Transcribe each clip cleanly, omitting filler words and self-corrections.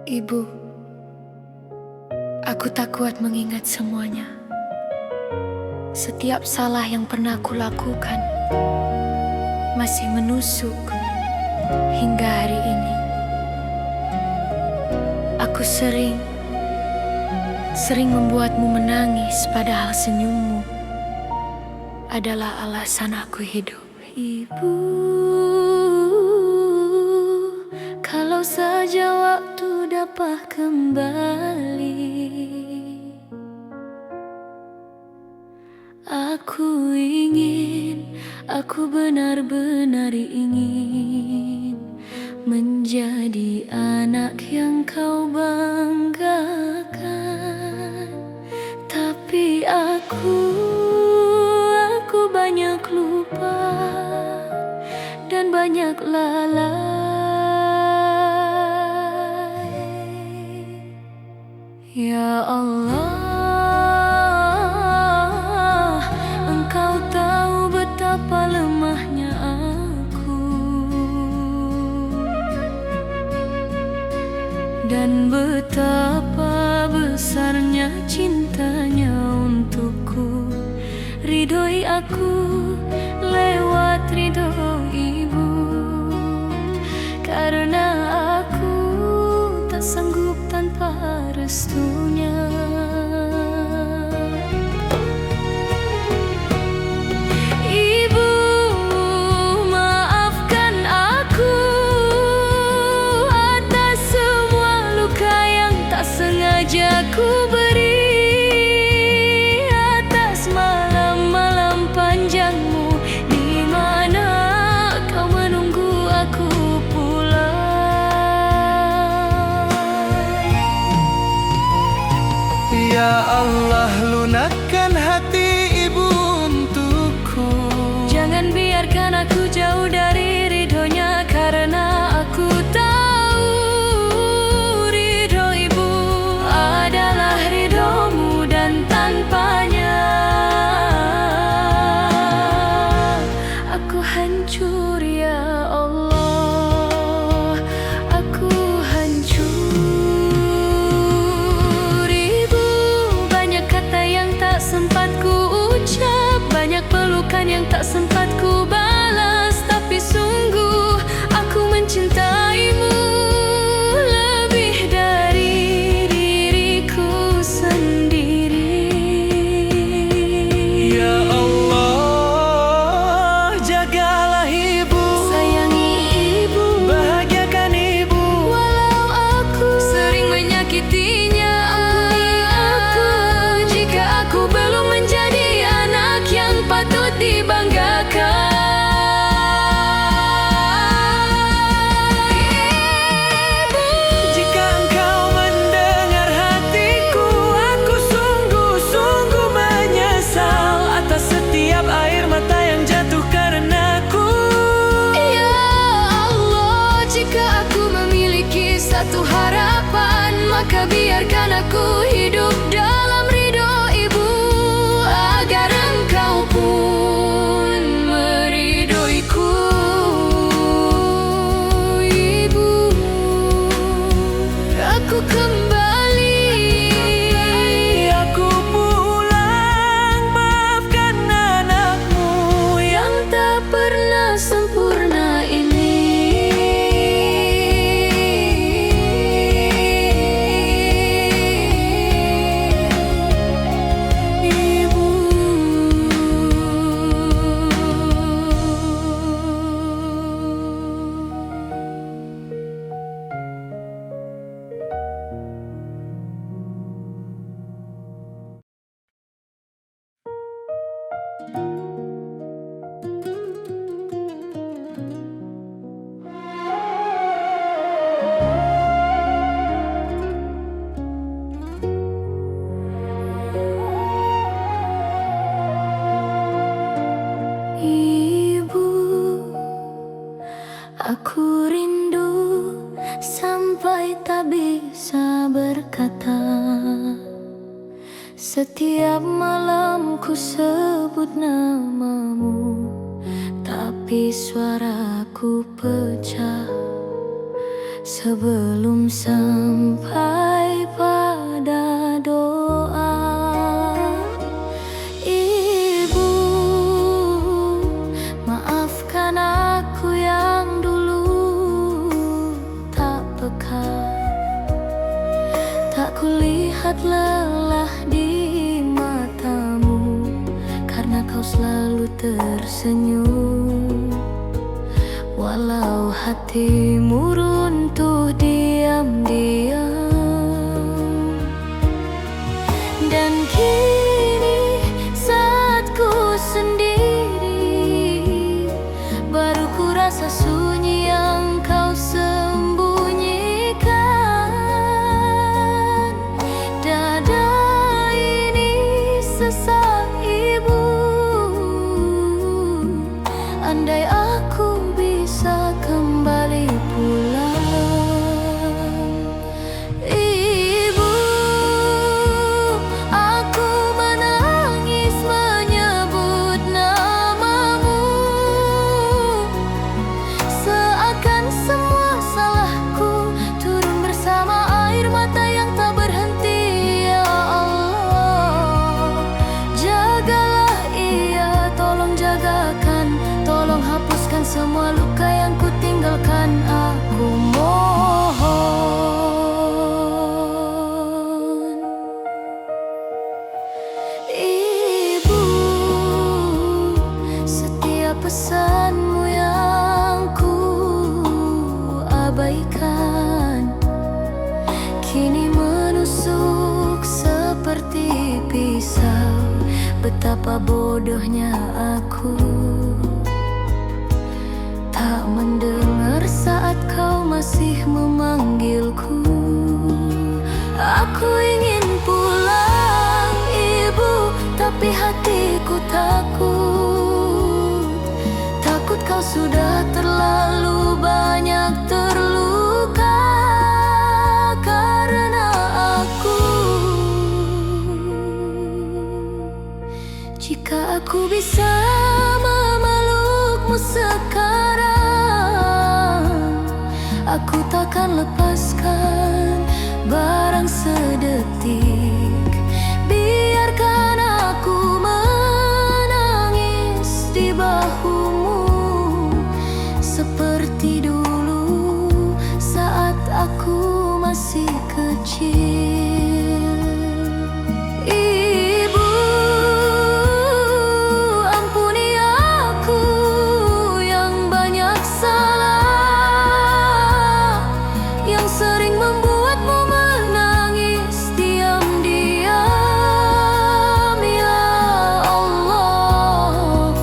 Ibu, aku tak kuat mengingat semuanya. Setiap salah yang pernah aku lakukan masih menusuk hingga hari ini. Aku sering membuatmu menangis, padahal senyummu adalah alasan aku hidup. Ibu, kalau saja waktu dapat kembali, aku benar-benar ingin menjadi anak yang kau banggakan. Tapi aku banyak lupa dan banyak lalai. Ya Allah, Engkau tahu betapa lemahnya aku dan betapa besarnya cintanya untukku. Ridhoi aku lewat ridho ibu, karena aku tak sanggup tanpa restunya. Ibu, maafkan aku atas semua luka yang tak sengaja ku beri, atas malam-malam panjangmu di mana kau menunggu aku pulang. Ya Allah, lunakkan hati ibu untukku. Jangan biarkan aku jauh dari ridhonya, karena aku tahu ridho ibu adalah ridhomu, dan tanpanya aku hancur. Ya Allah, aku hancur. Ibu, banyak kata yang tak sempat ku ucap, banyak pelukan yang tak sempat ku balas, tapi sungguh aku mencintaimu lebih dari diriku sendiri. Ya Allah, jagalah ibu, Sayangi ibu, bahagiakan ibu. walau aku sering menyakitinya. Ampuni aku jika aku belum menjadi anak yang patut dibanggakan. Ibu, Jika engkau mendengar hatiku, aku sungguh-sungguh menyesal atas setiap air mata yang jatuh karenaku. ya Allah, jika aku memiliki satu harapan, maka biarkan aku hidup dalam ridho ibu, agar engkau pun meridhoiku. Ibu, aku kembali, Aku pulang, maafkan anakmu yang tak pernah sempurna ini. Ibu, Ibu, aku rindu sampai tak bisa berkata. Setiap malam ku sebut namamu, tapi suaraku pecah. sebelum sampai pada doa. Ibu, maafkan aku yang dulu tak peka, tak kulihat lelah di matamu, karena kau selalu tersenyum. Walau hatimu runtuh diam-diam. Dan kini saat ku sendiri, baru ku rasa sunyi yang kau sembunyikan. Dada ini sesak ibu, andai aku bisa kembali pulang. Ibu, aku menangis menyebut namamu, seakan semua salahku turun bersama air mata yang tak berhenti. Ya Allah, jagalah ia, tolong jagakan, tolong hapuskan semua luka yang ku tinggalkan. Aku mohon. Ibu, setiap pesanmu yang ku abaikan kini menusuk seperti pisau. Betapa bodohnya aku tak mendengar saat kau masih memanggilku. Aku ingin pulang ibu, tapi hatiku takut. Takut kau sudah terlalu banyak terluka karena aku. Jika aku bisa memelukmu sekarang, aku takkan lepaskan barang sedetik. Biarkan aku menangis di bahumu seperti dulu saat aku masih kecil. Ibu, ampuni aku yang banyak salah, yang sering membuatmu menangis diam-diam. Ya Allah,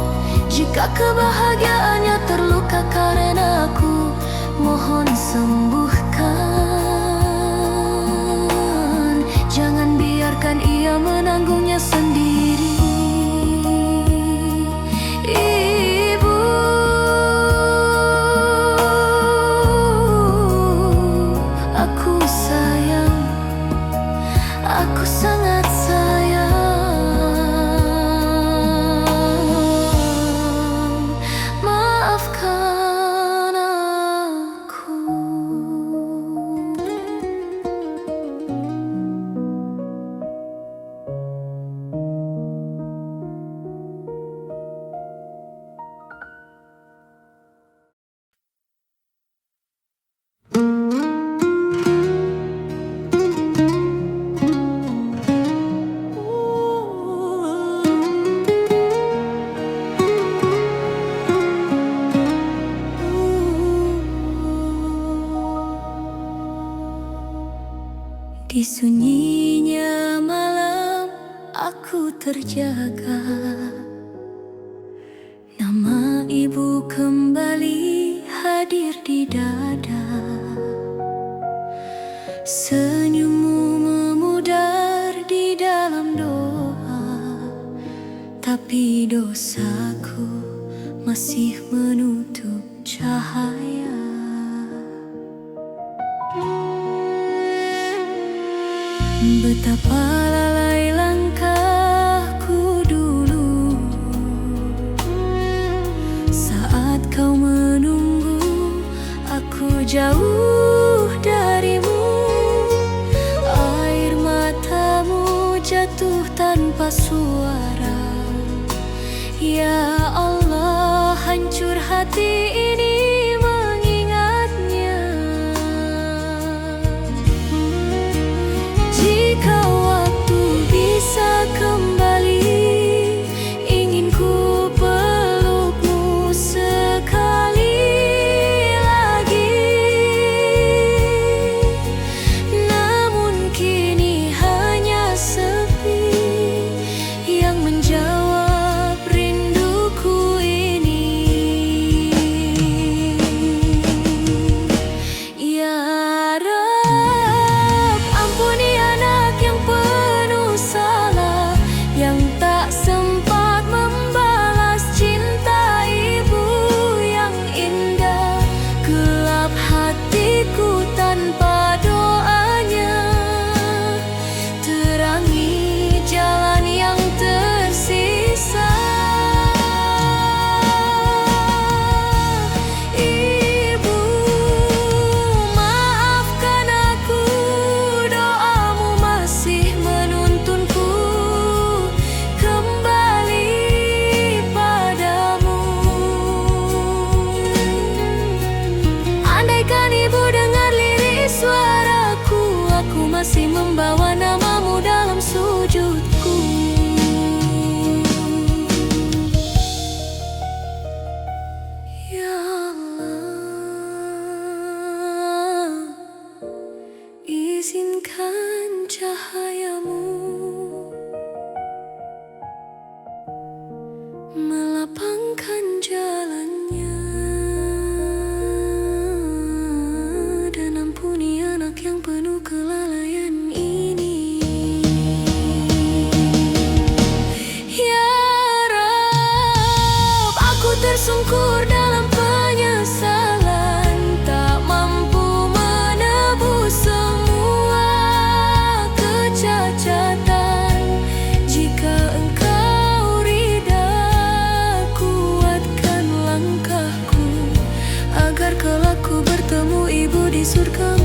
jika kebahagiaannya terluka karena aku, mohon sembuhkan. Jangan biarkan ia menanggungnya sendiri. Ibu, aku sayang, aku sangat sayang. Maafkan aku. Di sunyinya malam aku terjaga, nama ibu kembali hadir di dada. Senyummu memudar di dalam doa, tapi dosaku masih menutup cahaya. Betapa lalai langkahku dulu saat kau menunggu aku jauh hati ini mengingatnya. Jika waktu bisa kembali, ingin ku pelukmu sekali lagi. Namun kini hanya sepi yang menjawab rinduku ini. Ya Rab, ampuni anak yang penuh salah, yang tak sempat membalas cinta ibu yang indah. Gelap hatiku tanpa doanya, terangi jalan yang tersisa. Ibu, maafkan aku, doamu masih menuntunku kembali padamu. Andaikan ibu dengar lirik suaraku, aku masih membawa namamu dalam sujudku. Ya Allah, izinkan cahayamu melapangkan jalannya, dan ampuni anak yang penuh kelalaian ini. Ya Rab, aku tersungkur dalam penyesalan, tak mampu menebus semua kecacatan. Jika engkau rida, kuatkan langkahku, agar kelak ku bertemu ibu di surgamu.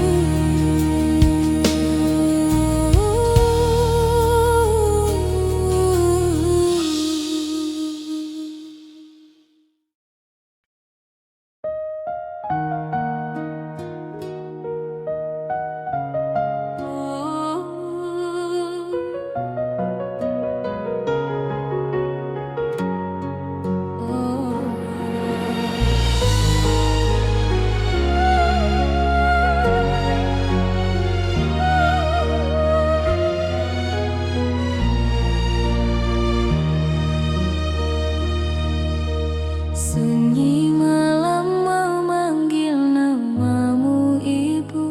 Sunyi malam memanggil namamu ibu,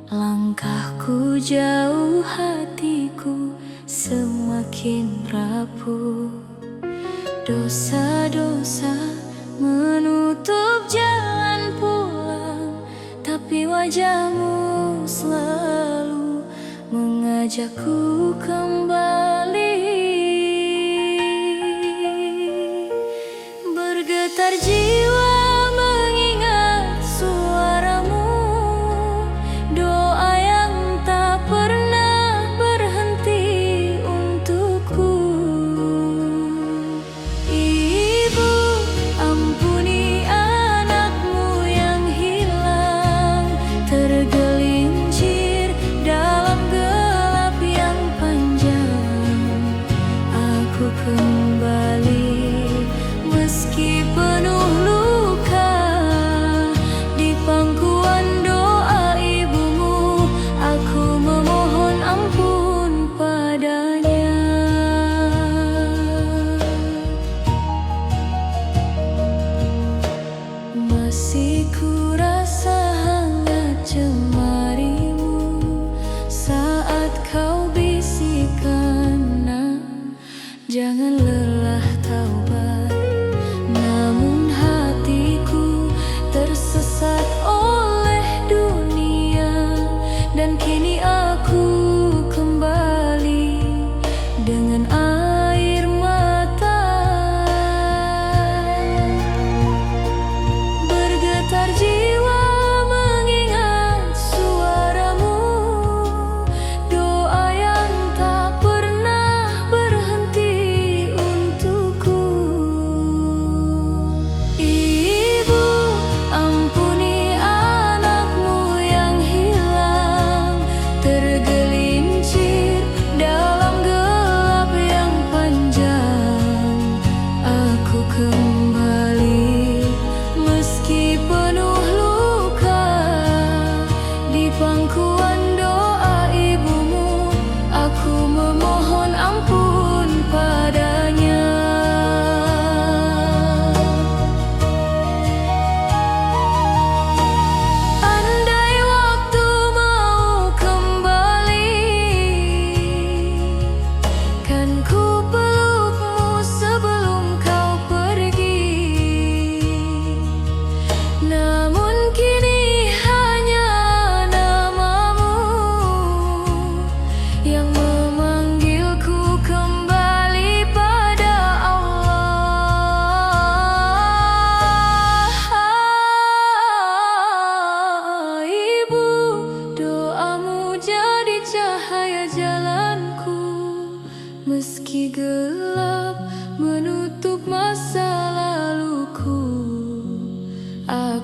langkahku jauh, hatiku semakin rapuh. Dosa-dosa menutup jalan pulang, tapi wajahmu selalu mengajakku kembali. Bergetar jiwa mengingat suaramu, doa yang tak pernah berhenti untukku. Ibu, ampuni anakmu yang hilang, tergelincir dalam gelap yang panjang.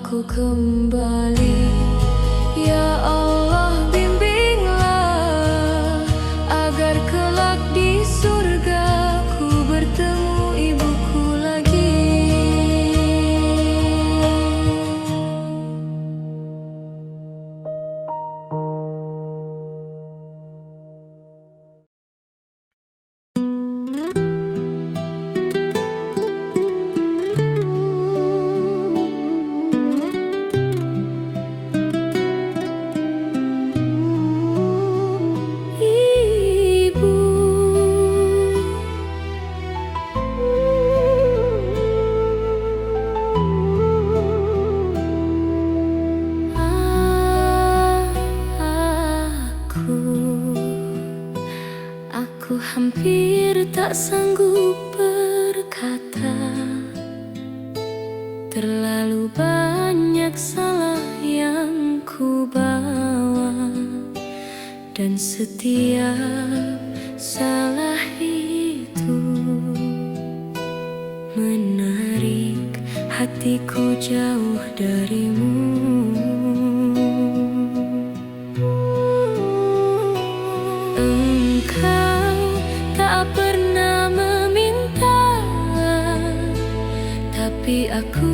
aku kembali. Ya Allah, bimbinglah agar kelak di surga ku bertemu ibuku lagi. Aku hampir tak sanggup berkata, terlalu banyak salah yang ku bawa, dan setiap salah itu menarik hatiku jauh darimu. Engkau tak pernah meminta, tapi aku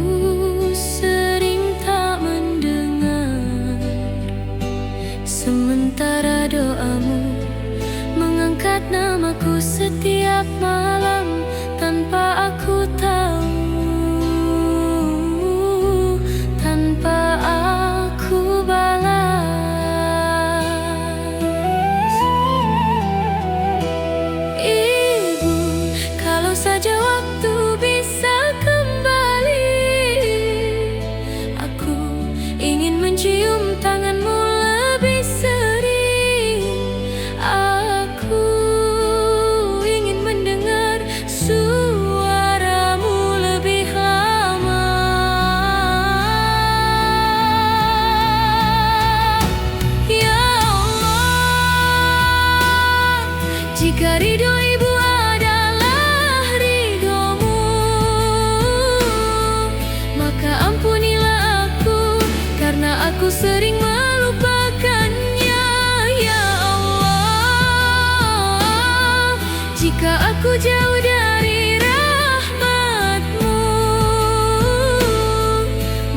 sering tak mendengar. Sementara doamu mengangkat namaku setiap malam tanpa aku tahu, tanpa aku balas. Ibu, kalau saja waktu bisa kembali, aku ingin mencium tanganmu lebih sering. Aku ingin mendengar suaramu lebih lama. Ya Allah, jika ridho ibu adalah ridhomu, maka ampunilah aku, karena aku sering melupakannya. Ya Allah, jika aku jauh dari rahmatmu,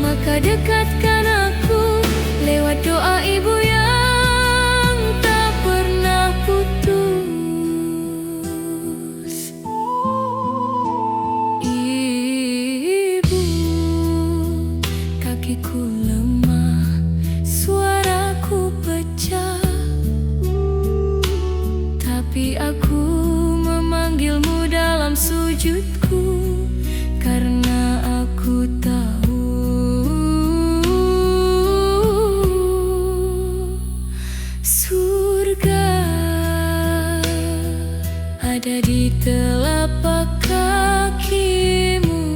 maka dekatkan aku lewat doa ibu yang tak pernah putus. Ibu, kakiku lemah, suaraku pecah, tapi aku memanggilmu dalam sujudku, karena aku tahu surga ada di telapak kakimu.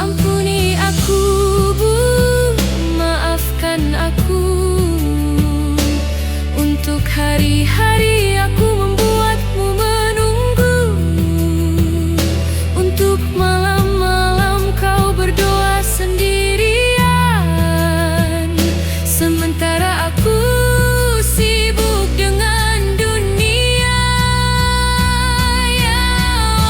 Ampuni aku, Bu, maafkan aku untuk hari-hari aku membuatmu menunggu, untuk malam-malam kau berdoa sendirian, sementara aku sibuk dengan dunia. Ya Allah,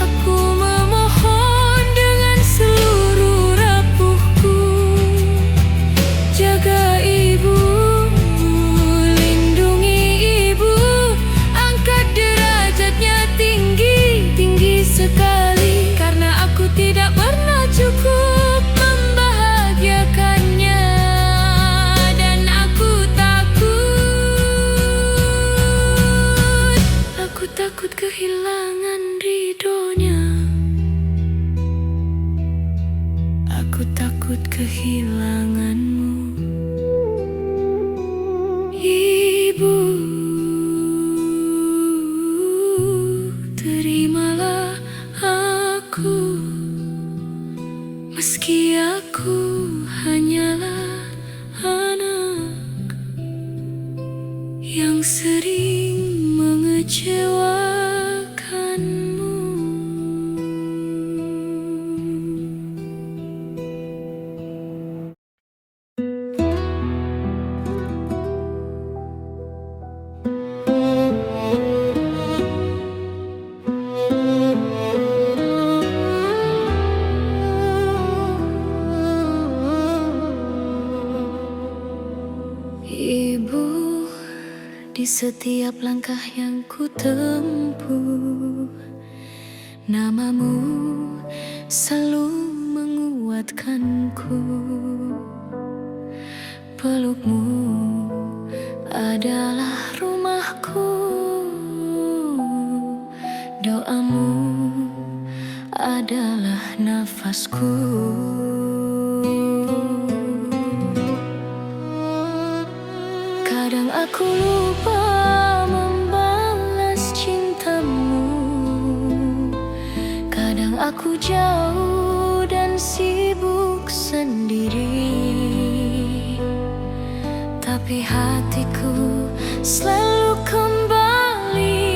aku memohon dengan seluruh Ibu, di setiap langkah yang ku tempuh, namamu selalu menguatkanku. Pelukmu adalah rumahku, doamu adalah nafasku. Kadang aku lupa membalas cintamu, kadang aku jauh dan sibuk sendiri, tapi hatiku selalu kembali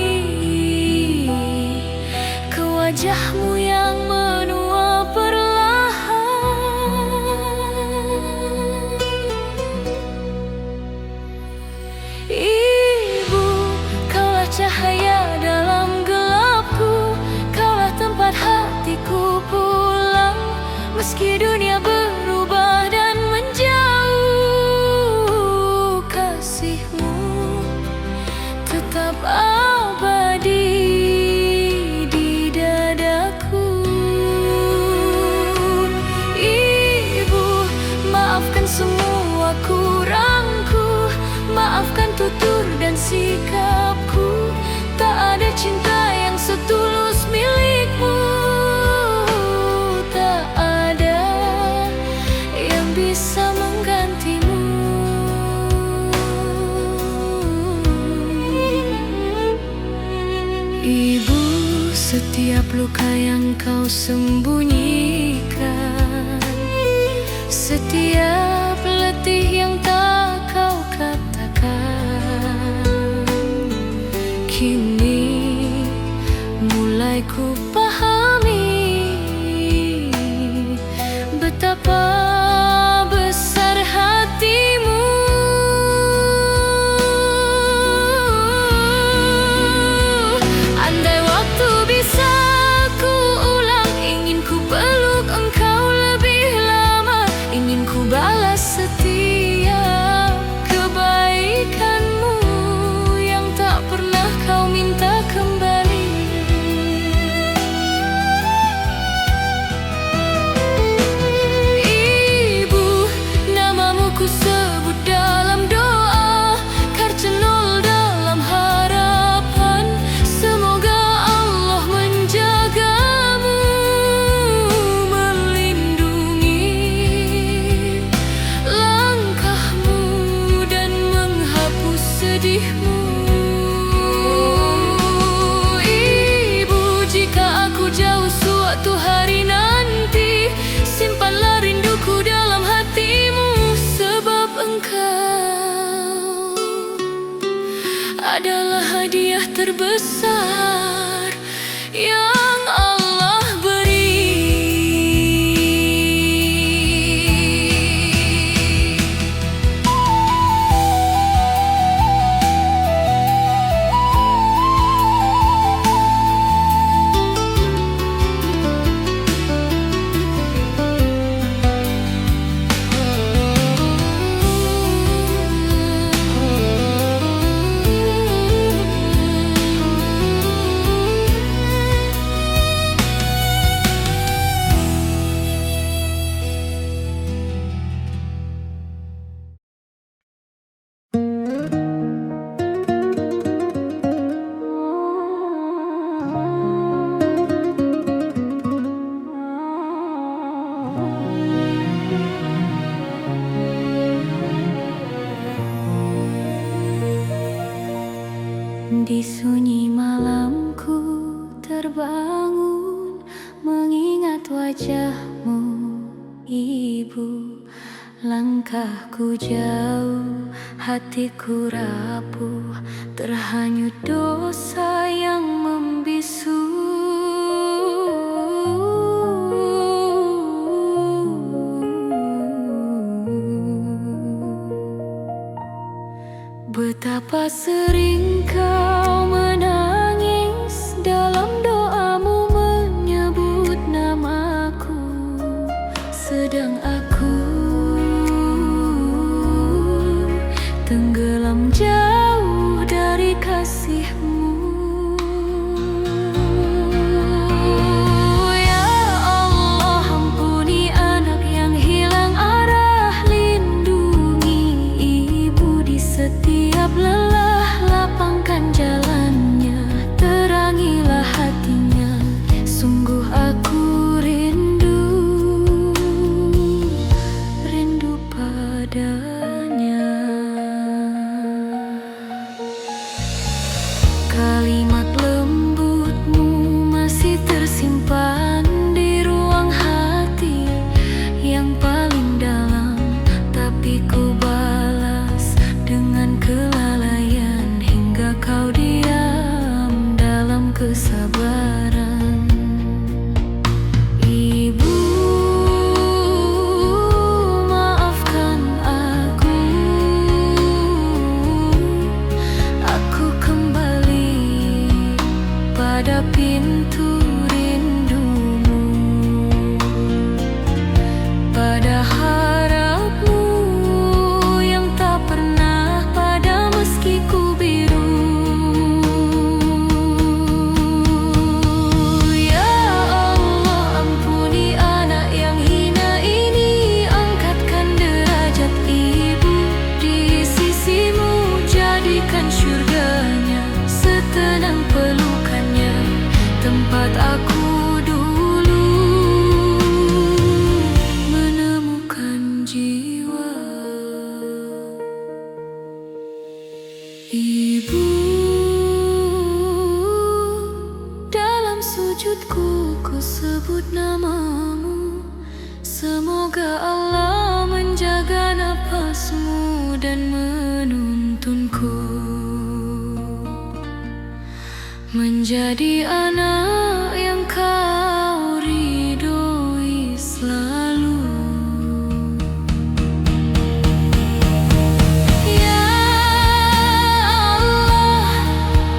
ke wajahmu yang menua perlahan. Ibu, kaulah cahaya dalam gelapku, kaulah tempat hatiku pulang. Meski dunia berubah dan menjauh, kasihmu tetap abadi di dadaku. Ibu, maafkan semua kurangku, maafkan tutur dan sikapku. Tak ada cinta yang setulus milikmu, tak ada yang bisa menggantimu. Ibu, setiap luka yang kau sembunyikan, setiap letih yang tak kau katakan, kini mulai ku pahami betapa besar hatimu. Andai waktu bisa ku ulang, ingin ku peluk engkau lebih lama, ingin ku balas setiap kebaikanmu yang tak pernah kau minta kembali. Ibu, namamu ku sebut dalam doa, karcenol dalam harapan. Semoga Allah menjagamu, melindungi langkahmu dan menghapus sedihmu. Ibu, jika aku jauh suatu hari nanti, simpanlah rinduku dalam hatimu, sebab engkau adalah hadiah terbesar yang Allah beri. Di sunyi malamku terbangun, mengingat wajahmu, Ibu. Langkahku jauh, hatiku rapuh, terhanyut dosa yang membisu. Betapa sering kau menangis dalam doamu menyebut namaku, sedang aku tenggelam kasih-Mu. Ya Allah, ampuni anak yang hilang arah, lindungi ibu di setiap lelah, lapangkan jalannya, terangilah hatinya. Sungguh aku rindu padanya. Kalimat lembut-Mu masih tersimpan di ruang hati yang paling dalam, tapi ku balas dengan kelalaian hingga Kau diam dalam kesabaran. Ibu, maafkan aku kembali pada pintu rindu-Mu, pada harap-Mu yang tak pernah pada meski ku biru. Ya Allah, ampuni anak yang hina ini, angkatkan derajat ibu di sisi-Mu, jadikan syurganya setenang pelukannya, tempat aku dulu menemukan jiwa. Ibu, dalam sujudku ku sebut nama-Mu, semoga Allah menjaga napas-Mu dan menuntunku menjadi anak yang Kau ridhoi selalu. Ya Allah,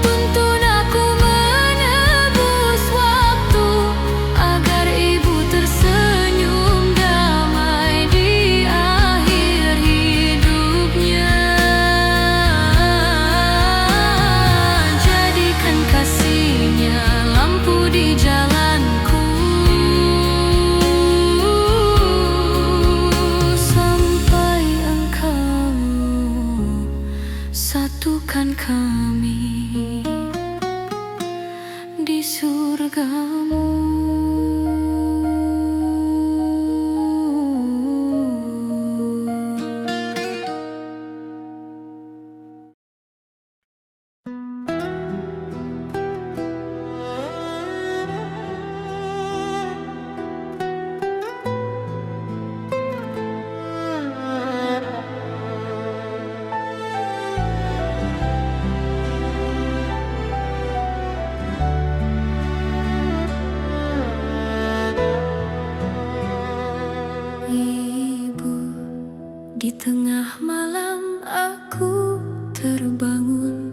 tuntun aku menebus waktu agar ibu tersenyum damai di akhir hidupnya. Jadikan kasih-Nya lampu di jalanku, sampai Engkau satukan kami di surga-Mu. Ibu, di tengah malam aku terbangun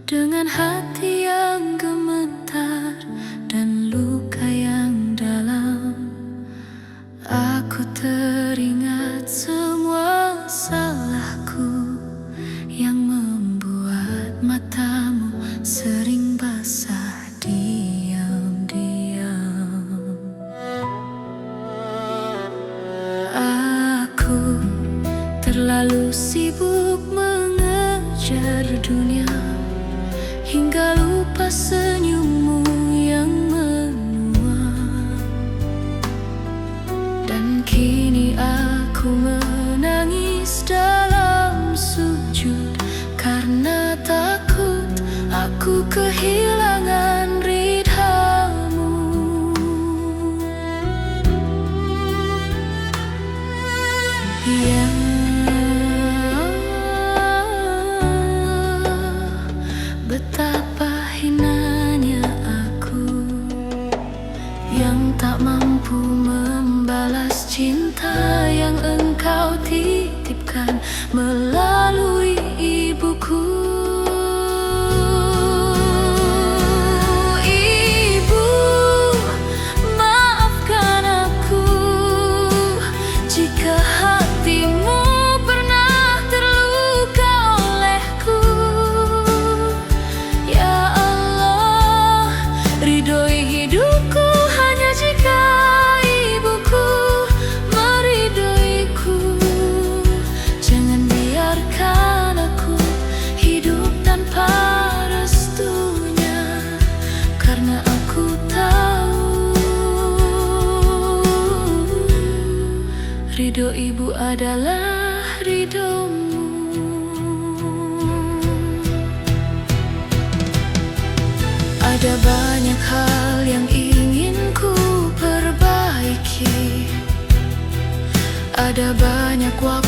dengan hati yang gemetar dan luka yang dalam. Aku teringat semua salahku yang membuat mata-Mu sering basah diam-diam. Aku terlalu sibuk mengejar dunia hingga lupa senyum-Mu yang menua. Dan kini aku menangis dalam sujud karena takut aku kehilangan ridha-Mu. Ya betapa hinanya aku yang tak mampu membalas cinta yang Engkau titipkan melalui ibuku. Ibu, maafkan aku jika hati-Mu pernah terluka olehku. ibu adalah ridhomu. Ada banyak hal yang ingin ku perbaiki, ada banyak waktu